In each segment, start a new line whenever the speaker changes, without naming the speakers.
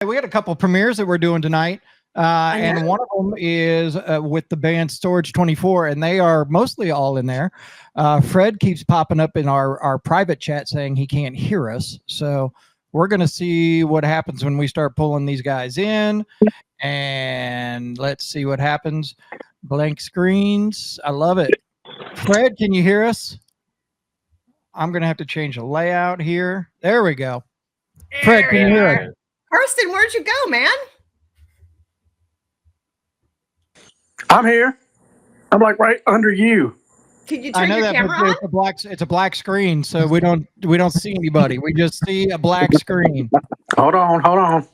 We got a couple premieres that we're doing tonight. And one of them is with the band Storage 24, and they are mostly all in there. Fred keeps popping up in our private chat saying he can't hear us. So we're going to see what happens when we start pulling these guys in. And let's see what happens. Blank screens. I love it. Fred, can you hear us? I'm going to have to change the layout here. There we go. Fred, can you hear us?
Karsten, where'd you go, man?
I'm here. I'm like right under you.
Can you turn your camera on?
It's a black screen, so we don't see anybody. We just see a black screen.
Hold on.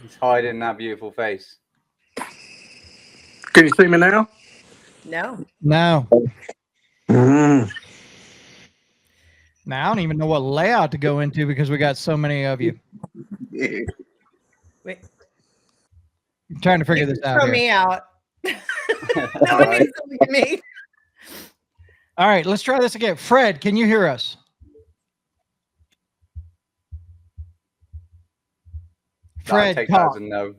He's hiding that beautiful face.
Can you see me now?
No.
Mm.
Now I don't even know what layout to go into because we got so many of you.
Wait.
I'm trying to figure this out.
Throw me out. No one needs to look at me.
All right, let's try this again. Fred, can you hear us? Fred, talk.
No.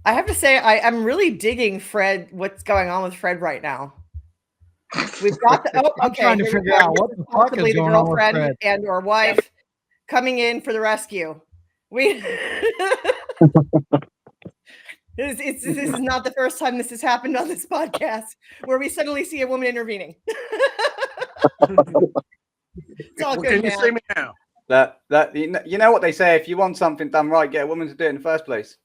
I have to say, I'm really digging Fred. What's going on with Fred right now? We've got the
I'm trying to figure out what the fuck is going on with Fred
and or wife coming in for the rescue. This is not the first time this has happened on this podcast where we suddenly see a woman intervening. It's all good.
Can you see me now?
That you know what they say: if you want something done right, get a woman to do it in the first place.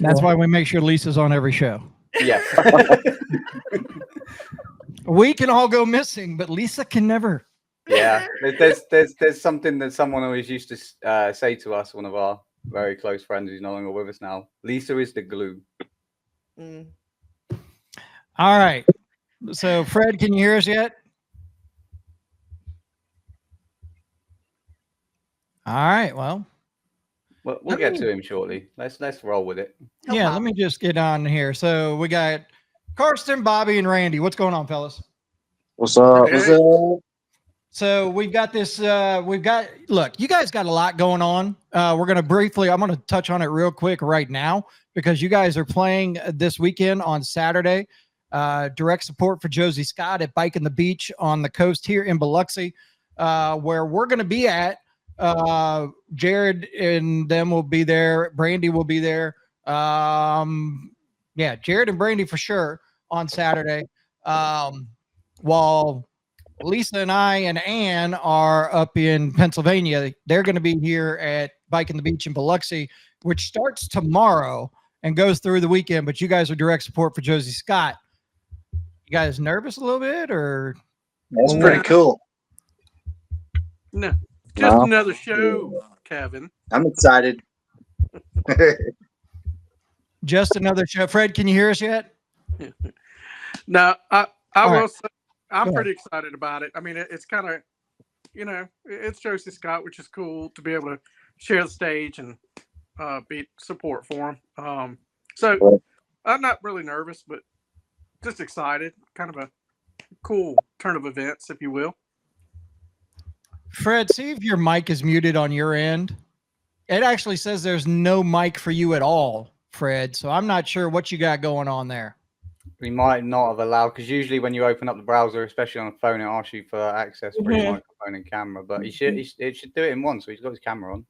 That's why we make sure Lisa's on every show.
Yes.
We can all go missing, but Lisa can never.
Yeah, there's something that someone always used to say to us, one of our very close friends who's no longer with us now. Lisa is the glue.
Mm.
All right. So, Fred, can you hear us yet? All right. Well,
we'll get to him shortly. Let's roll with it.
Yeah, let me just get on here. So we got Karsten, Bobby, and Randy. What's going on, fellas?
What's up? What's up?
So we've got this, look, you guys got a lot going on. We're going to I'm going to touch on it real quick right now because you guys are playing this weekend on Saturday. Direct support for Josie Scott at Bike in the Beach on the coast here in Biloxi, where we're going to be at. Jared and them will be there. Brandy will be there. Yeah, Jared and Brandy for sure on Saturday. While Lisa and I and Ann are up in Pennsylvania, they're going to be here at Bike in the Beach in Biloxi, which starts tomorrow and goes through the weekend. But you guys are direct support for Josie Scott. You guys nervous a little bit, or?
That's pretty cool.
No, just another show, Kevin.
I'm excited.
Just another show. Fred, can you hear us yet?
No, I will
right.
say I'm pretty excited about it. I mean, it's kind of, it's Josie Scott, which is cool to be able to share the stage and be support for him. So I'm not really nervous, but just excited. Kind of a cool turn of events, if you will.
Fred, see if your mic is muted on your end. It actually says there's no mic for you at all, Fred. So I'm not sure what you got going on there.
We might not have allowed, because usually when you open up the browser, especially on a phone, it asks you for access for your microphone and camera. But it should do it in one, so he's got his camera on.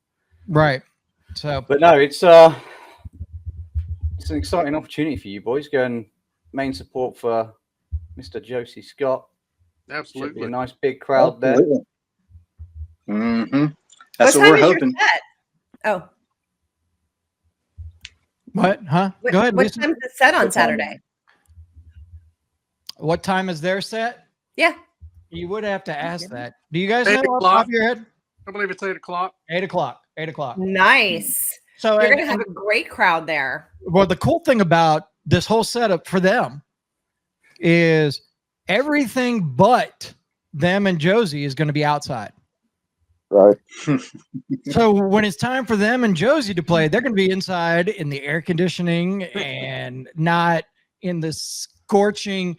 Right. So,
but no, it's an exciting opportunity for you boys. Going main support for Mr. Josie Scott.
Absolutely,
should be a nice big crowd there.
Mm-hmm. That's what we're hoping.
Oh.
What? Huh? Go ahead.
What time is it set on Saturday?
What time is their set?
Yeah.
You would have to ask that. Do you guys know off the top of your head?
I believe it's 8 o'clock.
8 o'clock. 8 o'clock.
Nice. So you're going to have a great crowd there.
Well, the cool thing about this whole setup for them is everything but them and Josie is going to be outside.
Right.
So when it's time for them and Josie to play, they're going to be inside in the air conditioning and not in the scorching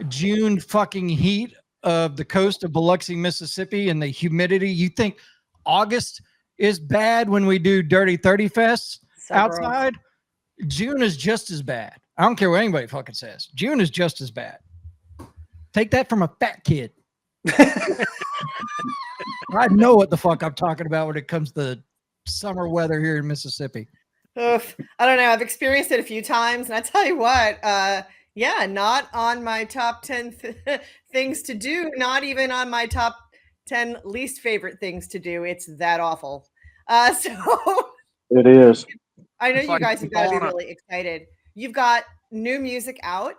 June fucking heat of the coast of Biloxi, Mississippi, and the humidity. You think August is bad when we do Dirty 30 fests
So gross.
outside? June is just as bad. I don't care what anybody fucking says. June is just as bad. Take that from a fat kid. I know what the fuck I'm talking about when it comes to summer weather here in Mississippi.
Oof. I don't know. I've experienced it a few times, and I tell you what, yeah, not on my top 10 things to do, not even on my top 10 least favorite things to do. It's that awful. So
It is.
I know
It's
you
like
guys have got to be
falling
really excited. You've got new music out.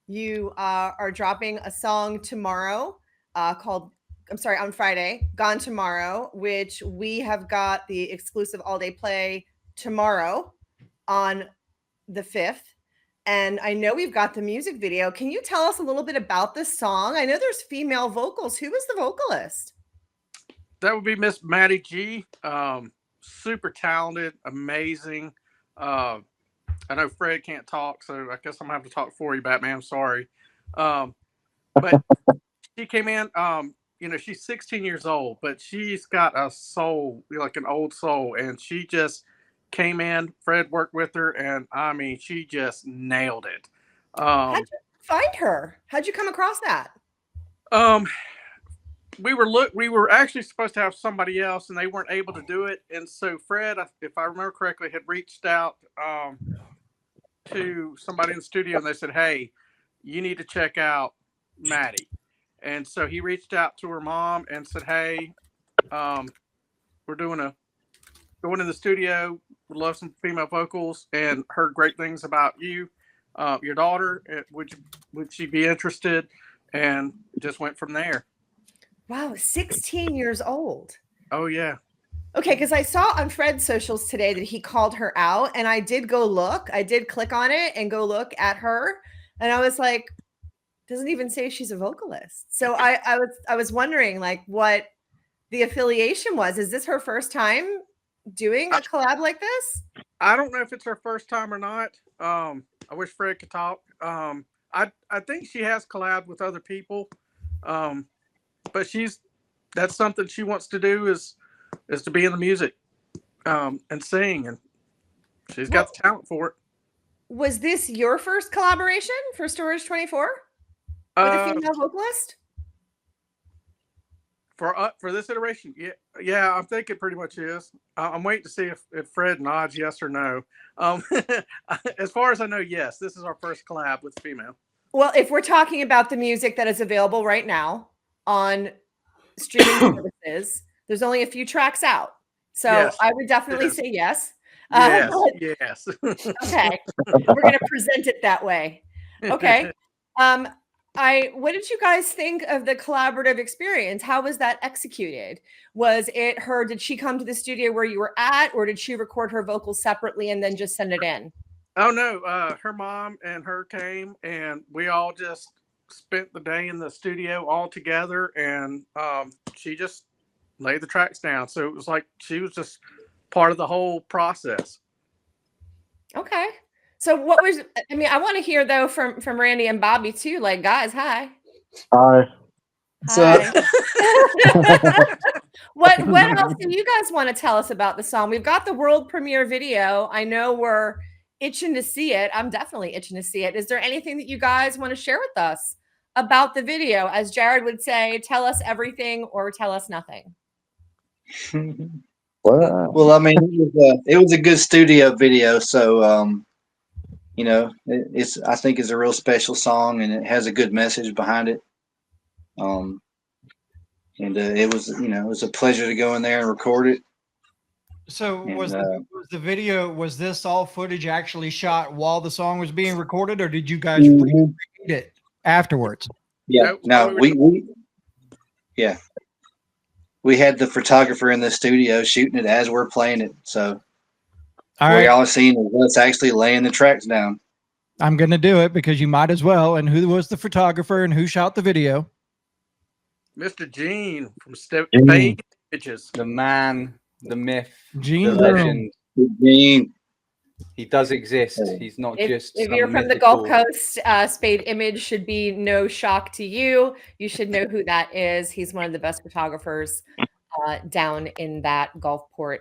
You are dropping a song tomorrow on Friday, Gone Tomorrow, which we have got the exclusive all-day play tomorrow on the 5th. And I know we've got the music video. Can you tell us a little bit about this song? I know there's female vocals. Who was the vocalist?
That would be Miss Maddie G. Super talented, amazing. I know Fred can't talk, so I guess I'm gonna have to talk for you, Batman. I'm sorry. But she came in, she's 16 years old, but she's got a soul, like an old soul, and she just came in. Fred worked with her, and I mean, she just nailed it.
How'd you find her? How'd you come across that?
We were actually supposed to have somebody else, and they weren't able to do it. And so Fred, if I remember correctly, had reached out to somebody in the studio, and they said, "Hey, you need to check out Maddie." And so he reached out to her mom and said, "Hey, we're going in the studio. Would love some female vocals, and heard great things about you, your daughter. Would she be interested?" And just went from there.
Wow, 16 years old.
Oh yeah.
Okay, because I saw on Fred's socials today that he called her out, and I did go look. I did click on it and go look at her, and I was like, doesn't even say she's a vocalist. So I was wondering like what the affiliation was. Is this her first time doing a collab like this?
I don't know if it's her first time or not. I wish Fred could talk. I think she has collabed with other people, but that's something she wants to do is to be in the music and sing, and she's got the talent for it.
Was this your first collaboration for Storage 24 with a female vocalist?
For this iteration, yeah, I think it pretty much is. I'm waiting to see if Fred nods yes or no. As far as I know, yes, this is our first collab with female.
Well, if we're talking about the music that is available right now on streaming services, there's only a few tracks out. So
Yes.
I would definitely say yes.
Yes.
Okay. We're going to present it that way. Okay. What did you guys think of the collaborative experience? How was that executed? Was it her? Did she come to the studio where you were at, or did she record her vocals separately and then just send it in?
Oh no, her mom and her came, and we all just spent the day in the studio all together, and she just laid the tracks down. So it was like she was just part of the whole process. Okay.
So what was, I mean, I want to hear though from Randy and Bobby too. Like, guys, hi.
Hi.
Hi. What else do you guys want to tell us about the song? We've got the world premiere video. I know we're itching to see it. I'm definitely itching to see it. Is there anything that you guys want to share with us about the video? As Jared would say, tell us everything or tell us nothing.
Well, I mean, it was a good studio video, so I think it's a real special song, and it has a good message behind it. It was a pleasure to go in there and record it.
So was the video, was this all footage actually shot while the song was being recorded, or did you guys recreate it afterwards?
Yeah, we had the photographer in the studio shooting it as we're playing it. So all y'all seen is us actually laying the tracks down.
I'm going to do it because you might as well. And who was the photographer and who shot the video?
Mr. Gene from Fake Images.
The man, the myth,
Gene
the legend.
Gene.
He does exist. He's not just.
If
some
you're from the
mythical-
Gulf Coast, Spade Image should be no shock to you. You should know who that is. He's one of the best photographers down in that Gulfport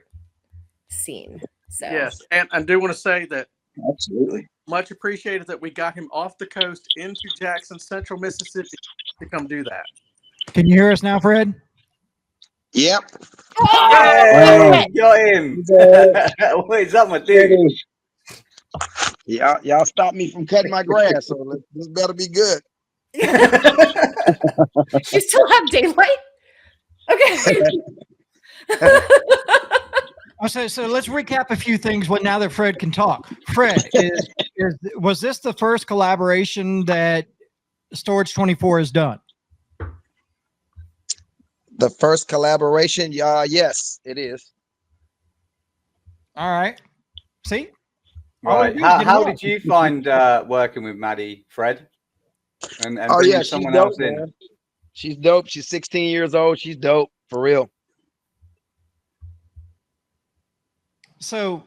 scene. So
Yes, and I do want to say that
Absolutely.
much appreciated that we got him off the coast into Jackson, Central Mississippi to come do that.
Can you hear us now, Fred?
Yep.
Hey, got him. What is up, my dude?
Y'all stopped me from cutting my grass, so this better be good.
you still have daylight? Okay.
So let's recap a few things. Now that Fred can talk, Fred, was this the first collaboration that Storage 24 has done?
The first collaboration, yes, it is.
All right. See?
Right. How did you find working with Maddie, Fred? And bringing
she's
someone
dope,
else in?
man. She's dope. She's 16 years old. She's dope, for real.
So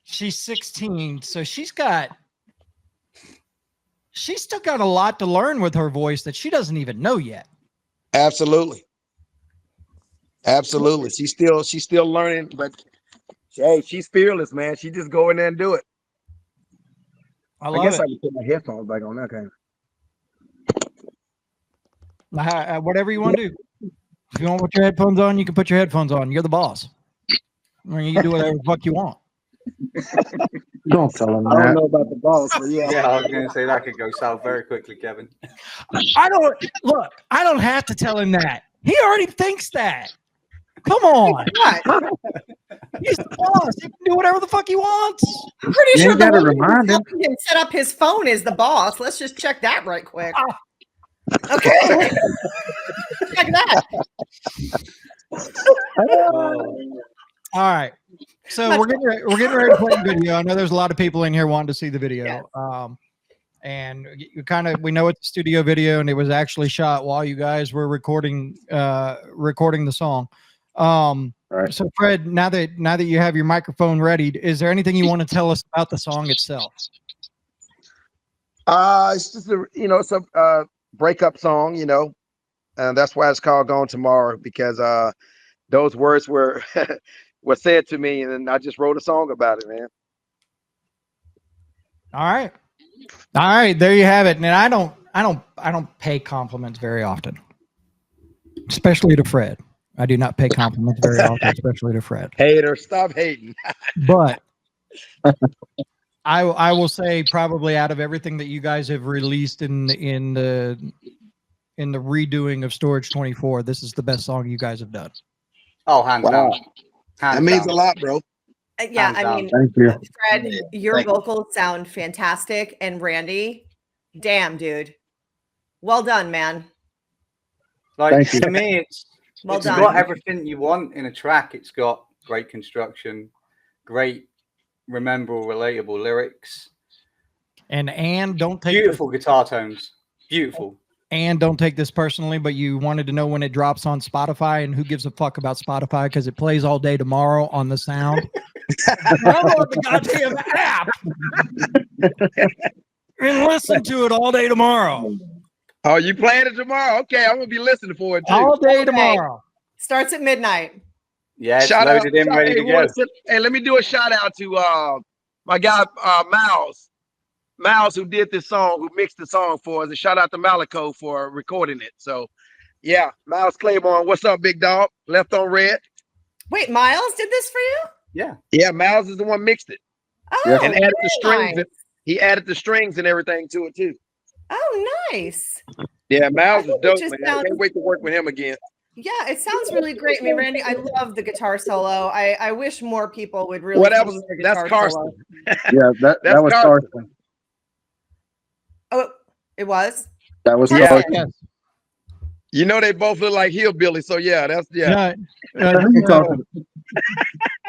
she's 16. So she's still got a lot to learn with her voice that she doesn't even know yet.
Absolutely. Absolutely. She's still learning, but hey, she's fearless, man. She just go in there and do it.
I
guess I can put my headphones back on. Okay.
Whatever you want to do. If you want to put your headphones on, you can put your headphones on. You're the boss. I mean, you can do whatever the fuck you want.
Don't tell him
I
that.
don't know about the boss, but yeah.
Yeah, I was going to say that could go south very quickly, Kevin.
I don't have to tell him that. He already thinks that. Come on. He's the boss. He can do whatever the fuck he wants.
I'm pretty
You
sure
ain't
the
gotta
woman
remind
who's
him.
helping him set up his phone is the boss. Let's just check that right quick. Okay. Check that.
All right. So we're getting ready to play the video. I know there's a lot of people in here wanting to see the video.
Yeah.
And we know it's a studio video, and it was actually shot while you guys were recording the song.
Right.
So Fred, now that you have your microphone ready, is there anything you want to tell us about the song itself?
It's just it's a breakup song, and that's why it's called "Gone Tomorrow," because those words were were said to me, and then I just wrote a song about it, man.
All right, there you have it. And I don't pay compliments very often, especially to Fred. I do not pay compliments very often, especially to Fred.
Hater, stop hating.
But I will say, probably out of everything that you guys have released in the redoing of Storage 24, this is the best song you guys have done.
Oh, hands down.
That means a lot, bro.
Yeah,
Hands
I
down.
mean,
Thank you.
Fred, your
Thank you.
vocals sound fantastic. And Randy, damn, dude. Well done, man.
Like,
Thank you.
to me, it's
Well
it's
done.
got everything you want in a track. It's got great construction, great, memorable, relatable lyrics,
And don't take
beautiful guitar tones. Beautiful.
And don't take this personally, but you wanted to know when it drops on Spotify, and who gives a fuck about Spotify because it plays all day tomorrow on the sound. Download the goddamn app and listen to it all day tomorrow.
Oh, you playing it tomorrow? Okay, I'm gonna be listening for it too.
All day
Okay.
tomorrow.
Starts at midnight.
Yeah, it's
Shout
loaded in, ready to go.
Hey, let me do a shout out to my guy Miles, who did this song, who mixed the song for us, and shout out to Malico for recording it. So, yeah, Miles Claiborne, what's up, big dog? Left on red.
Wait, Miles did this for you?
Yeah, Miles is the one mixed it
Oh,
and added the
very
strings.
nice.
He added the strings and everything to it too.
Oh, nice.
Yeah, Miles is
think it
dope,
just
man. I
sounds-
can't wait to work with him again.
Yeah, it sounds really great. I mean, Randy, I love the guitar solo. I wish more people would really.
Well, that
use
was-
their
that's
guitar
Carson.
solo.
Yeah, that
That's
was
Carson.
Carson.
Oh, it was.
That was
Yeah.
Carson.
Yes.
You know they both look like hillbillies, so yeah, that's
Yeah.
Who you talking to?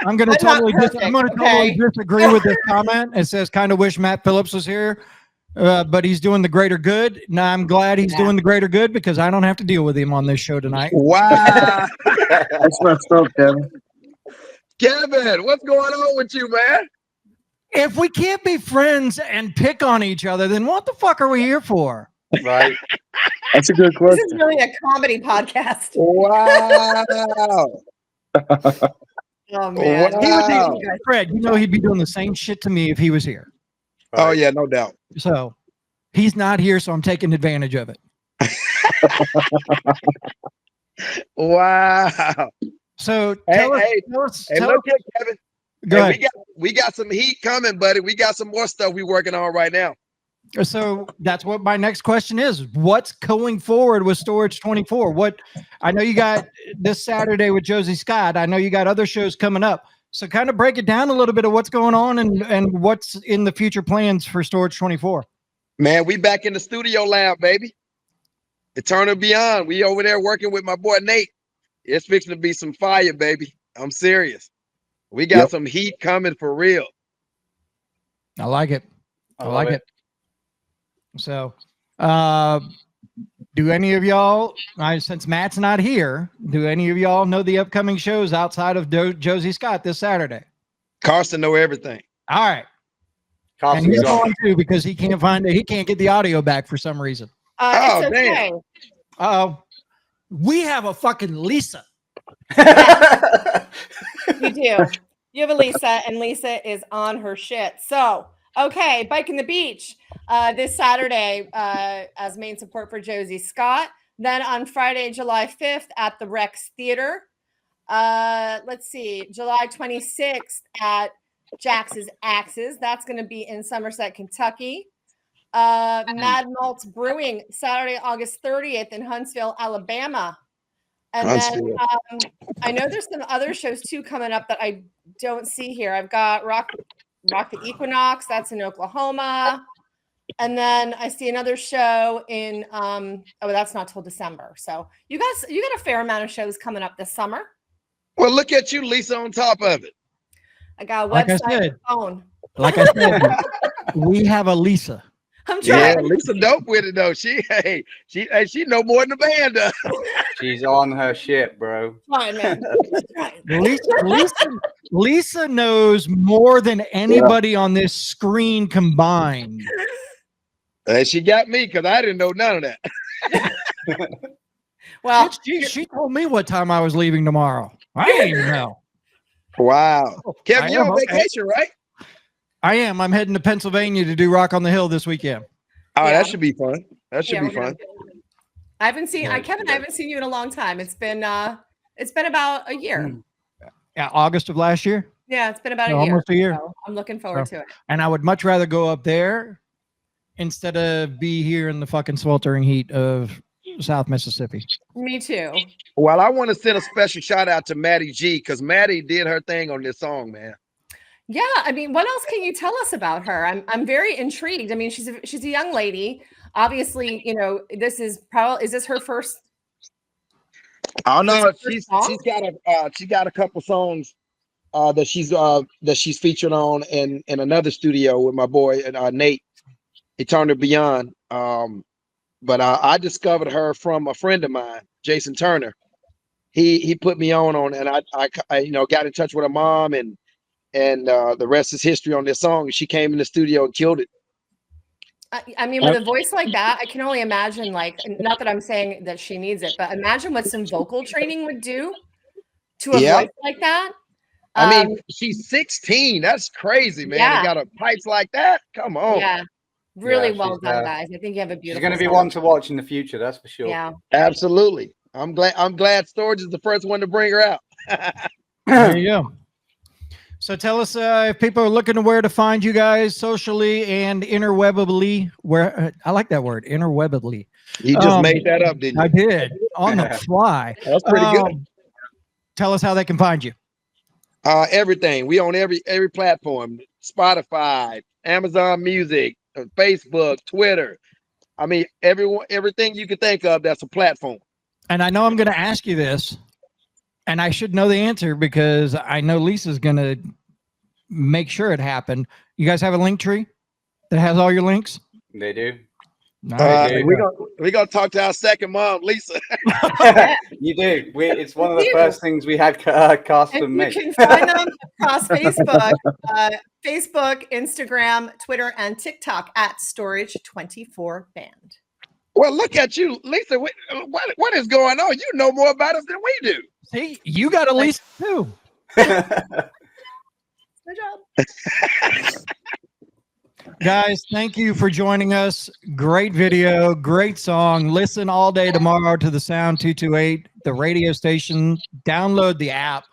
I'm going to
I'm not
totally
perfect,
disagree with this comment. It says, kind of wish Matt Phillips was here, but he's doing the greater good. Now I'm glad he's doing the greater good because I don't have to deal with him on this show tonight.
wow.
That's messed up, Kevin.
Kevin, what's going on with you, man?
if we can't be friends and pick on each other, then what the fuck are we here for?
Right.
That's a good
This
question.
is really a comedy podcast.
Wow.
Oh man.
Wow.
Fred, you know he'd be doing the same shit to me if he was here.
Oh yeah, no doubt.
So he's not here, so I'm taking advantage of it.
Wow.
So
Hey,
tell us,
hey,
tell us,
Hey,
tell
look here, Kevin.
go
Hey,
ahead.
we got some heat coming, buddy. We got some more stuff we working on right now.
So that's what my next question is. What's going forward with Storage 24? What I know you got this Saturday with Josie Scott. I know you got other shows coming up. So kind of break it down a little bit of what's going on and what's in the future plans for Storage 24.
Man, we back in the studio lab, baby. Eternal Beyond. We over there working with my boy Nate. It's fixing to be some fire, baby. I'm serious. We got some heat coming for real.
I like it. I like it. So, do any of y'all, since Matt's not here, do any of y'all know the upcoming shows outside of Josie Scott this Saturday?
Carson know everything.
All right. And he's going to because he can't find it. He can't get the audio back for some reason.
Oh,
It's okay.
damn.
Uh-oh. We have a fucking Lisa.
You do. You have a Lisa, and Lisa is on her shit. So, okay, Biking the Beach this Saturday as main support for Josie Scott. Then on Friday, July 5th at the Rex Theater. Let's see, July 26th at Jax's Axes. That's going to be in Somerset, Kentucky. Mad Malt's Brewing, Saturday, August 30th in Huntsville, Alabama. And then I know there's some other shows too coming up that I don't see here. I've got Rock the Equinox, that's in Oklahoma. And then I see another show in that's not till December. So you got a fair amount of shows coming up this summer.
Well, look at you, Lisa, on top of it.
I got a
Like I
website
said.
and phone.
Like I said, we have a Lisa.
I'm trying.
Yeah, Lisa dope with it though. She know more than the band does.
She's on her shit, bro.
Fine, man.
Lisa knows more than anybody on this screen combined.
She got me because I didn't know none of that.
Well,
she told me what time I was leaving tomorrow. I didn't even know.
Wow. Kevin, you're on
okay.
vacation, right?
I am. I'm heading to Pennsylvania to do Rock on the Hill this weekend.
Oh,
Yeah.
that should be fun. That should be
we're gonna-
fun.
I haven't seen Kevin. I haven't seen you in a long time. It's been about a year.
Yeah, August of last year.
Yeah, it's been about
Almost a year.
So I'm looking forward to it.
And I would much rather go up there instead of be here in the fucking sweltering heat of South Mississippi.
Me too.
Well, I want to send a special shout out to Maddie G because Maddie did her thing on this song, man.
Yeah, I mean, what else can you tell us about her? I'm very intrigued. I mean, she's a young lady. Obviously, this is this her first?
I don't know.
First song?
She got a couple songs that she's featured on in another studio with my boy Nate, Eternal Beyond. But I discovered her from a friend of mine, Jason Turner. He put me on, and I got in touch with her mom, and the rest is history on this song. She came in the studio and killed it.
I mean, with a voice like that, I can only imagine, like, not that I'm saying that she needs it, but imagine what some vocal training would do to a voice like that.
I mean, she's 16. That's crazy, man.
Yeah.
They got a pipes like that. Come on.
Yeah. Really
Yeah,
well
she's,
done, guys. I think you have a beautiful
She's going to be
song.
one to watch in the future, that's for sure.
Yeah.
Absolutely. I'm glad Storage is the first one to bring her out.
There you go. So tell us if people are looking to where to find you guys socially and interwebably. Where I like that word, interwebably.
You just made that up, didn't you?
I did on the fly.
That's pretty good.
Tell us how they can find you.
Everything. We on every platform: Spotify, Amazon Music, Facebook, Twitter. I mean, everything you can think of that's a platform.
And I know I'm going to ask you this, and I should know the answer because I know Lisa's going to make sure it happened. You guys have a link tree that has all your links?
They do.
All right,
We're gonna talk to our second mom, Lisa.
You do. It's one of the first things we had custom
And you
made.
can find them across Facebook, Facebook, Instagram, Twitter, and TikTok at Storage24Band.
Well, look at you, Lisa. What is going on? You know more about us than we do.
See, you got a Lisa too.
Good job.
Guys, thank you for joining us. Great video, great song. Listen all day tomorrow to the Sound 228, the radio station. Download the app.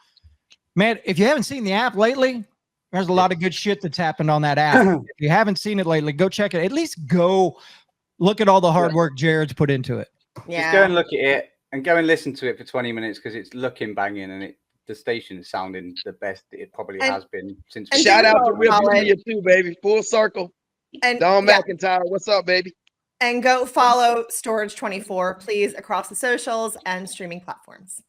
Man, if you haven't seen the app lately, there's a lot of good shit that's happened on that app. If you haven't seen it lately, go check it. At least go look at all the hard work Jared's put into it.
Yeah.
Just go and look at it and go and listen to it for 20 minutes because it's looking banging and the station is sounding the best it probably has been since.
And
Shout out to
go
Real
follow
Media too, baby. Full circle.
And
Don McIntyre, what's up, baby?
And go follow Storage24, please, across the socials and streaming platforms.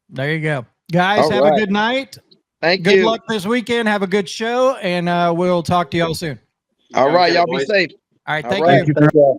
There you go. Guys,
All
have
right.
a good night.
Thank
Good
you.
luck this weekend. Have a good show, and we'll talk to y'all soon.
All right,
Okay,
y'all
boys.
be safe.
All right,
All
thank
right.
you.
Thank you.